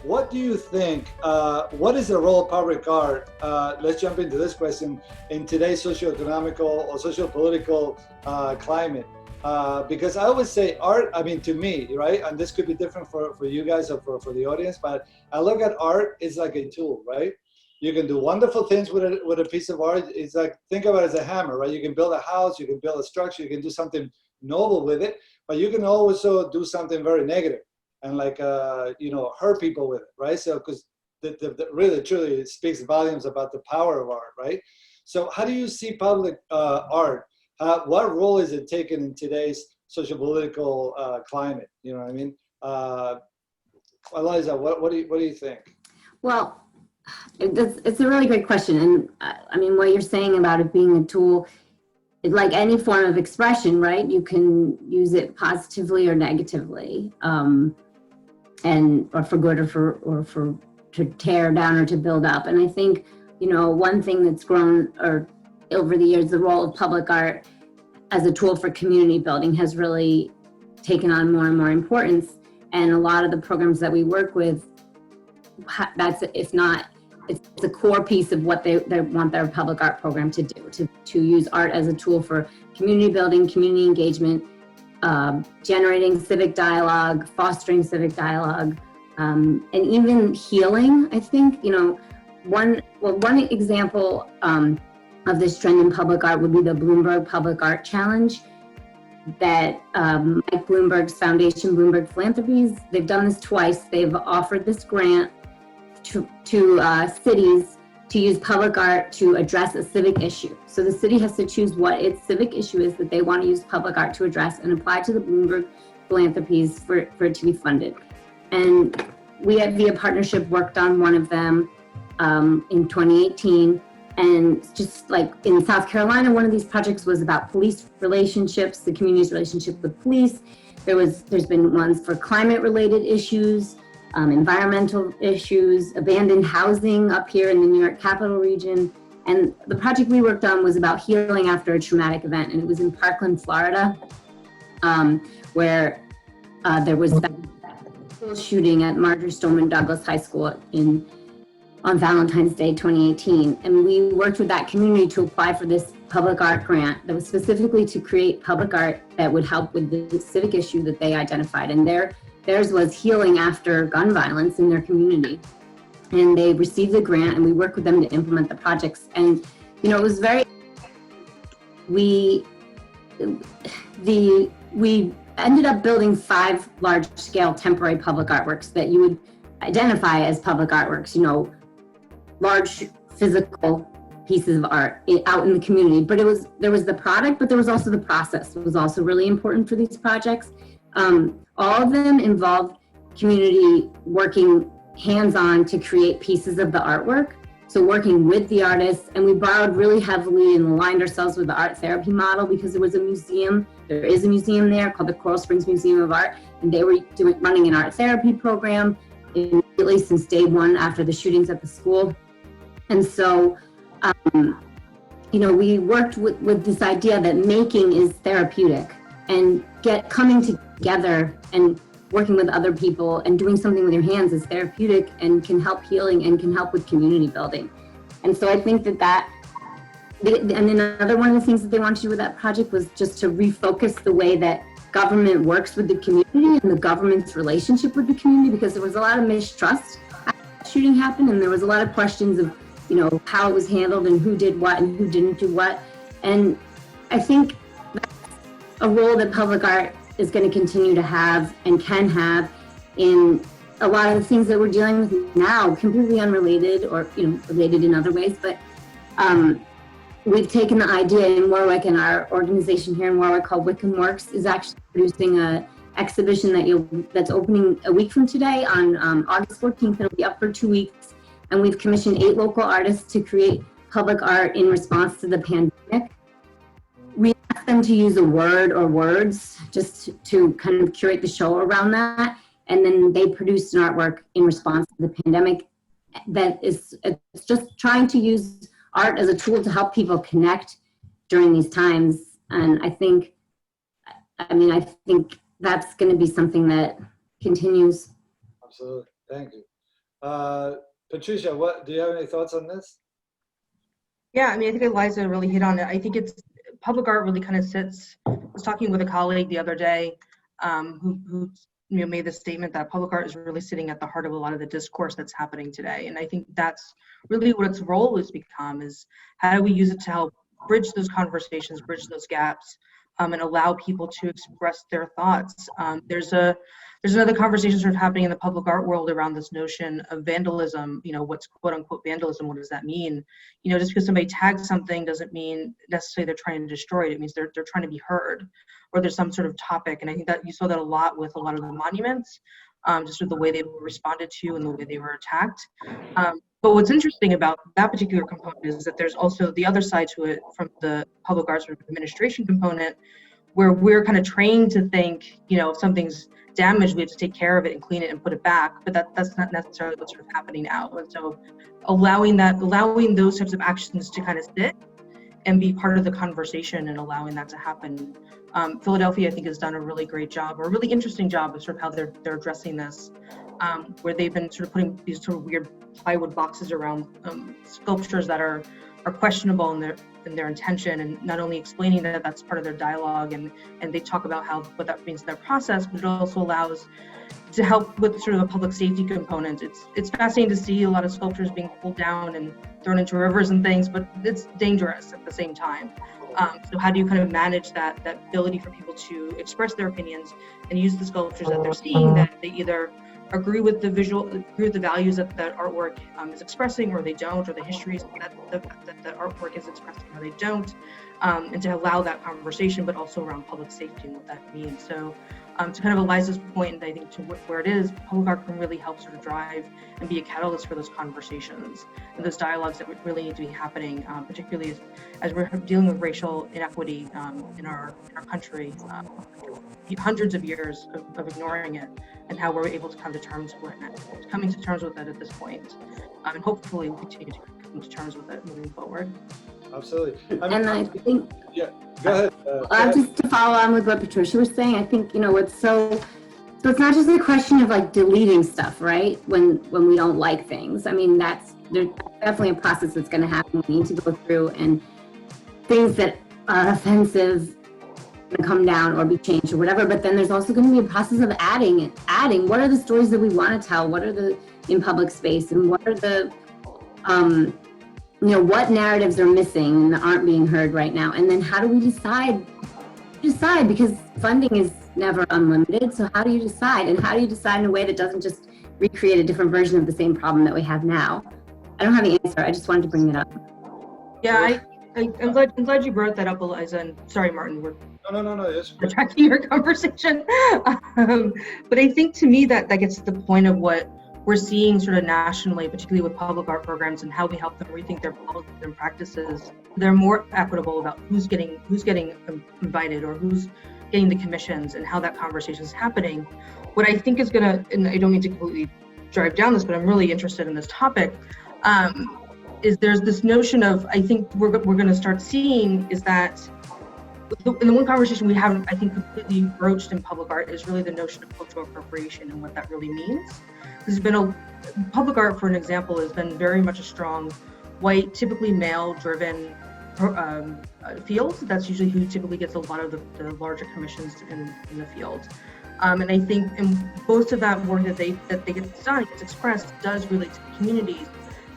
what do you think, what is the role of public art? Let's jump into this question in today's socio-economical or socio-political climate. Because I always say art, I mean, to me, right? And this could be different for you guys or for the audience, but I look at art as like a tool, right? You can do wonderful things with a piece of art. It's like, think of it as a hammer, right? You can build a house, you can build a structure, you can do something noble with it, but you can also do something very negative and like, hurt people with it, right? So, because really, truly, it speaks volumes about the power of art, right? So how do you see public art? What role is it taking in today's socio-political climate? You know what I mean? Aliza, what do you think? Well, it's a really great question. And I mean, what you're saying about it being a tool, like any form of expression, right? You can use it positively or negatively, or for good or for to tear down or to build up. And I think, one thing that's grown over the years, the role of public art as a tool for community building has really taken on more and more importance. And a lot of the programs that we work with, that's, if not, it's a core piece of what they want their public art program to do, to use art as a tool for community building, community engagement, generating civic dialogue, fostering civic dialogue, and even healing. I think, one example of this trend in public art would be the Bloomberg Public Art Challenge that Mike Bloomberg's foundation, Bloomberg Philanthropies, they've done this twice. They've offered this grant to cities to use public art to address a civic issue. So the city has to choose what its civic issue is that they want to use public art to address and apply to the Bloomberg Philanthropies for it to be funded. And we had, via partnership, worked on one of them in 2018. And just like in South Carolina, one of these projects was about police relationships, the community's relationship with police. There's been ones for climate-related issues, environmental issues, abandoned housing up here in the New York Capital region. And the project we worked on was about healing after a traumatic event. And it was in Parkland, Florida, where there was that shooting at Marjorie Stoneman Douglas High School on Valentine's Day 2018. And we worked with that community to apply for this public art grant that was specifically to create public art that would help with the civic issue that they identified. And theirs was healing after gun violence in their community. And they received the grant and we worked with them to implement the projects. And, it was we ended up building 5 large-scale temporary public artworks that you would identify as public artworks, large physical pieces of art out in the community. But there was the product, but there was also the process. It was also really important for these projects. All of them involved community working hands-on to create pieces of the artwork. So working with the artists, and we borrowed really heavily and aligned ourselves with the art therapy model because there is a museum there called the Coral Springs Museum of Art, and they were running an art therapy program immediately since day one after the shootings at the school. And so, we worked with this idea that making is therapeutic, and coming together and working with other people and doing something with your hands is therapeutic and can help healing and can help with community building. And so I think and then another one of the things that they wanted to do with that project was just to refocus the way that government works with the community and the government's relationship with the community, because there was a lot of mistrust after the shooting happened, and there was a lot of questions of, how it was handled and who did what and who didn't do what. And I think that's a role that public art is going to continue to have and can have in a lot of the things that we're dealing with now, completely unrelated or related in other ways. But we've taken the idea in Warwick, and our organization here in Warwick called Wickham Works is actually producing an exhibition that's opening a week from today on August 14th. It'll be up for 2 weeks, and we've commissioned 8 local artists to create public art in response to the pandemic. We asked them to use a word or words just to kind of curate the show around that. And then they produced an artwork in response to the pandemic it's just trying to use art as a tool to help people connect during these times. And I think that's going to be something that continues. Absolutely. Thank you. Patricia, what do you have any thoughts on this? Yeah, I mean, I think Aliza really hit on it. I think it's public art really kind of sits. I was talking with a colleague the other day who made the statement that public art is really sitting at the heart of a lot of the discourse that's happening today. And I think that's really what its role has become, is how do we use it to help bridge those conversations, bridge those gaps, and allow people to express their thoughts. There's another conversation sort of happening in the public art world around this notion of vandalism. What's quote unquote vandalism? What does that mean? Just because somebody tags something doesn't mean necessarily they're trying to destroy it. It means they're trying to be heard, or there's some sort of topic. And I think that you saw that a lot with a lot of the monuments, just with the way they were responded to and the way they were attacked. But what's interesting about that particular component is that there's also the other side to it from the public arts sort of administration component, where we're kind of trained to think, if something's damaged, we have to take care of it and clean it and put it back. But that's not necessarily what's sort of happening now. And so allowing those types of actions to kind of sit and be part of the conversation and allowing that to happen. Philadelphia, I think, has done a really great job, or a really interesting job of sort of how they're addressing this, where they've been sort of putting these sort of weird plywood boxes around sculptures that are questionable in their intention, and not only explaining that that's part of their dialogue, and they talk about what that means in their process, but it also allows to help with sort of a public safety component. It's fascinating to see a lot of sculptures being pulled down and thrown into rivers and things, but it's dangerous at the same time. So how do you kind of manage that ability for people to express their opinions and use the sculptures that they're seeing, that they either agree with the values that artwork is expressing, or they don't, or the histories that artwork is expressing, or they don't, and to allow that conversation, but also around public safety and what that means. So to kind of Aliza's point, and I think to where it is, public art can really help sort of drive and be a catalyst for those conversations and those dialogues that really need to be happening, particularly as we're dealing with racial inequity in our country, hundreds of years of ignoring it, and how we're able to come to terms with it, coming to terms with it at this point, and hopefully we'll continue to come to terms with it moving forward. Absolutely. I think, yeah, go ahead. Just to follow on with what Patricia was saying, I think, so it's not just a question of like deleting stuff, right? When we don't like things. I mean, there's definitely a process that's going to happen. We need to go through, and things that are offensive to come down or be changed or whatever. But then there's also going to be a process of adding. What are the stories that we want to tell? What are in public space, and what are the what narratives are missing and aren't being heard right now? And then how do we decide, because funding is never unlimited. So how do you decide? And how do you decide in a way that doesn't just recreate a different version of the same problem that we have now? I don't have the answer. I just wanted to bring that up. Yeah, I'm glad you brought that up, Aliza. And sorry, Martin, we're tracking your conversation. But I think to me that gets to the point of what we're seeing sort of nationally, particularly with public art programs, and how we help them rethink their policies and practices. They're more equitable about who's getting invited, or who's getting the commissions, and how that conversation is happening. What I think is gonna, and I don't mean to completely drive down this, but I'm really interested in this topic, is there's this notion of, I think we're gonna start seeing is that, and the one conversation we haven't, I think, completely broached in public art is really the notion of cultural appropriation and what that really means. There's been public art, for an example, has been very much a strong, white, typically male-driven field. That's usually who typically gets a lot of the larger commissions in the field. And I think in most of that work that they get done, gets expressed, does relate to the communities.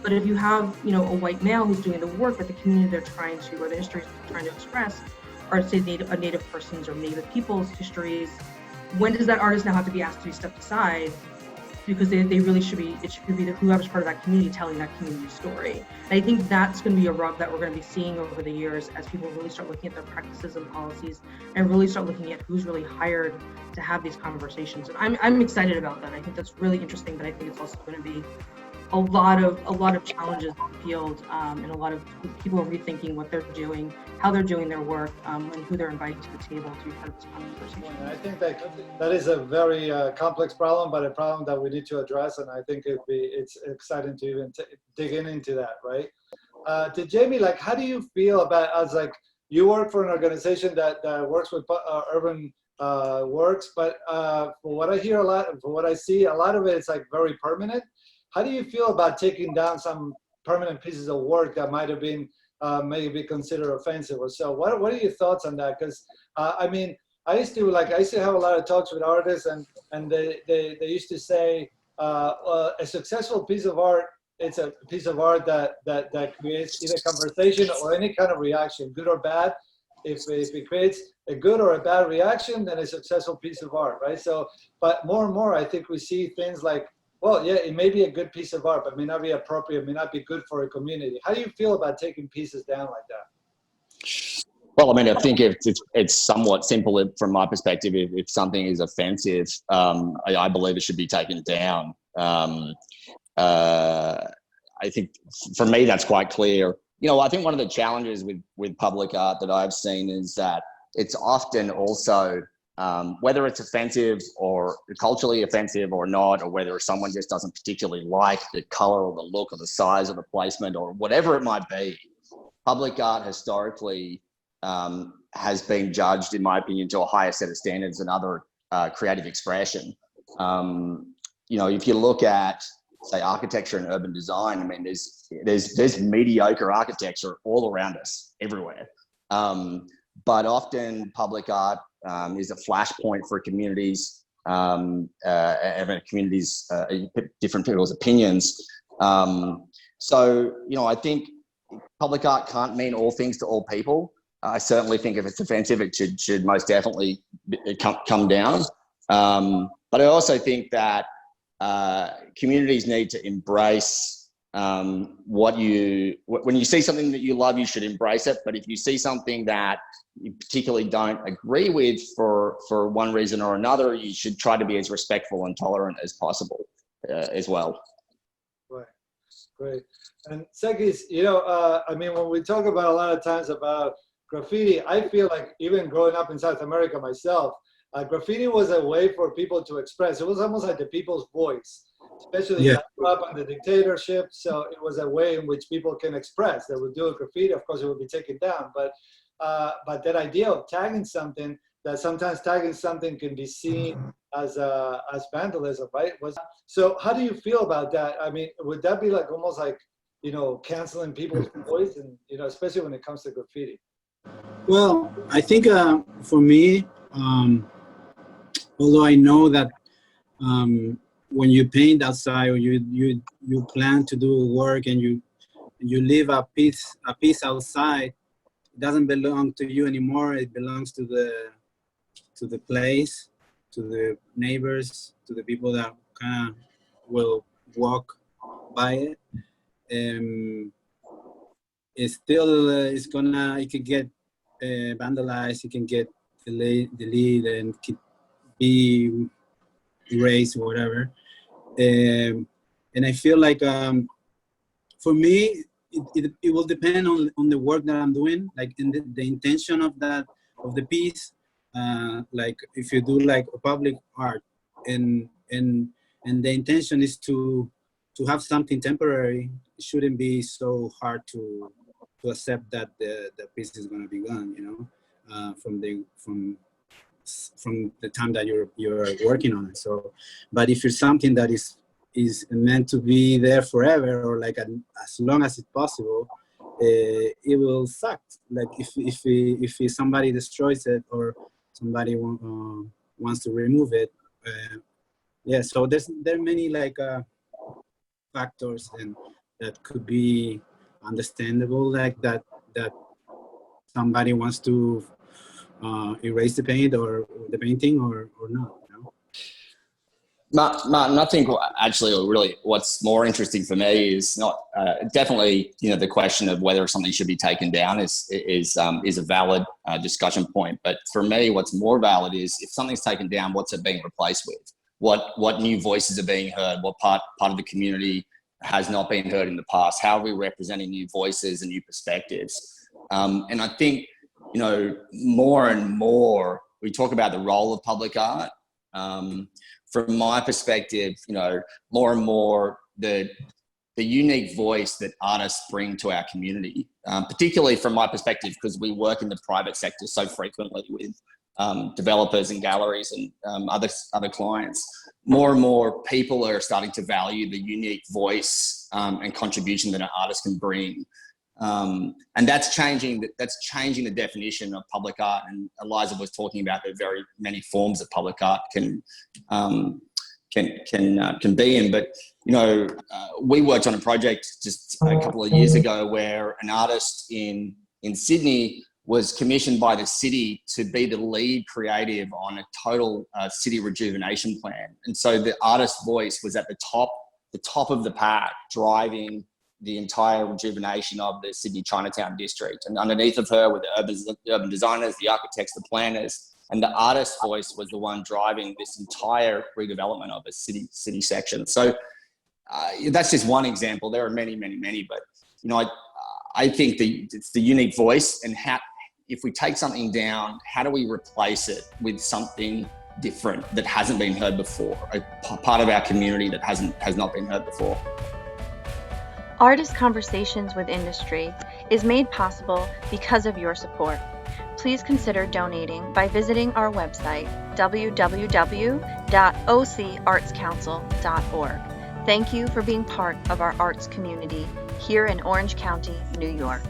But if you have, a white male who's doing the work that the community they're trying to, or the histories they're trying to express, or say a native person's or native people's histories, when does that artist now have to be asked to be stepped aside? Because they really should be, it should be whoever's part of that community telling that community story. And I think that's going to be a rub that we're going to be seeing over the years as people really start looking at their practices and policies, and really start looking at who's really hired to have these conversations. And I'm excited about that. I think that's really interesting, but I think it's also going to be a lot of challenges in the field, and a lot of people are rethinking what they're doing, how they're doing their work, and who they're inviting to the table to be part of this conversation. I think that is a very complex problem, but a problem that we need to address, and I think it's exciting to even dig into that, right? To Jamie, how do you feel about, as you work for an organization that works with urban works, but for what I hear a lot, for what I see, a lot of it is very permanent. how do you feel about taking down some permanent pieces of work that might have been maybe considered offensive or so? What are your thoughts on that? Because I mean, I used to have a lot of talks with artists, and they used to say a successful piece of art, it's a piece of art that creates either conversation or any kind of reaction, good or bad. If it creates a good or a bad reaction, then a successful piece of art, right? So, but more and more, I think we see things like, well, yeah, it may be a good piece of art, but may not be appropriate, may not be good for a community. How do you feel about taking pieces down like that? Well, I mean, I think it's somewhat simple from my perspective. If something is offensive, I believe it should be taken down. I think for me, that's quite clear. You know, I think one of the challenges with public art that I've seen is that it's often also, whether it's offensive or culturally offensive or not, or whether someone just doesn't particularly like the color or the look or the size or the placement or whatever it might be, public art historically has been judged, in my opinion, to a higher set of standards than other creative expression. You know, if you look at, say, architecture and urban design, I mean, there's mediocre architecture all around us, everywhere. But often public art is a flashpoint for communities, different people's opinions. So, you know, I think public art can't mean all things to all people. I certainly think if it's offensive, it should most definitely come down. But I also think that communities need to embrace when you see something that you love, you should embrace it. But if you see something that you particularly don't agree with for one reason or another, you should try to be as respectful and tolerant as possible as well. Right, great. And Cekis, you know, I mean, when we talk about a lot of times about graffiti, I feel like even growing up in South America myself, graffiti was a way for people to express. It was almost like the people's voice, especially up under dictatorship. So it was a way in which people can express. They would do a graffiti. Of course, it would be taken down. But that idea of tagging something, that sometimes tagging something can be seen as vandalism, right? So how do you feel about that? I mean, would that be like almost like, you know, canceling people's voice, and you know, especially when it comes to graffiti? Well, I think for me, although I know that when you paint outside or you plan to do work and you leave a piece outside, it doesn't belong to you anymore. It belongs to the place, to the neighbors, to the people that kind of will walk by it. It's still it can get vandalized, it can get deleted and be erased or whatever. And I feel like for me, it will depend on the work that I'm doing, like in the intention of the piece. Like if you do like a public art and the intention is to have something temporary, it shouldn't be so hard to accept that the piece is going to be gone, you know, from the time that you're working on it. So, but if it's something that is meant to be there forever, or like as long as it's possible, it will suck. Like if somebody destroys it or somebody wants to remove it, yeah. So there are many like factors and that could be understandable, like that somebody wants to erase the paint or the painting or not, you know? Martin, I think actually really what's more interesting for me is not definitely, you know, the question of whether something should be taken down is a valid discussion point. But for me, what's more valid is if something's taken down, what's it being replaced with? What new voices are being heard? What part of the community has not been heard in the past? How are we representing new voices and new perspectives? And I think, you know, more and more we talk about the role of public art. From my perspective, you know, more and more the unique voice that artists bring to our community, particularly from my perspective, because we work in the private sector so frequently with developers and galleries and other clients. more and more people are starting to value the unique voice and contribution that an artist can bring. And that's changing the definition of public art. And Aliza was talking about the very many forms that public art can be in. But, you know, we worked on a project just a couple of years ago where an artist in Sydney was commissioned by the city to be the lead creative on a total city rejuvenation plan. And so the artist's voice was at the top of the pack, driving the entire rejuvenation of the Sydney Chinatown district. And underneath of her were the urban designers, the architects, the planners, and the artist's voice was the one driving this entire redevelopment of a city section. So that's just one example. There are many, many, many, but, you know, I think it's the unique voice, and how, if we take something down, how do we replace it with something different that hasn't been heard before, a part of our community that has not been heard before? Artist Conversations with Industry is made possible because of your support. Please consider donating by visiting our website, www.ocartscouncil.org. Thank you for being part of our arts community here in Orange County, New York.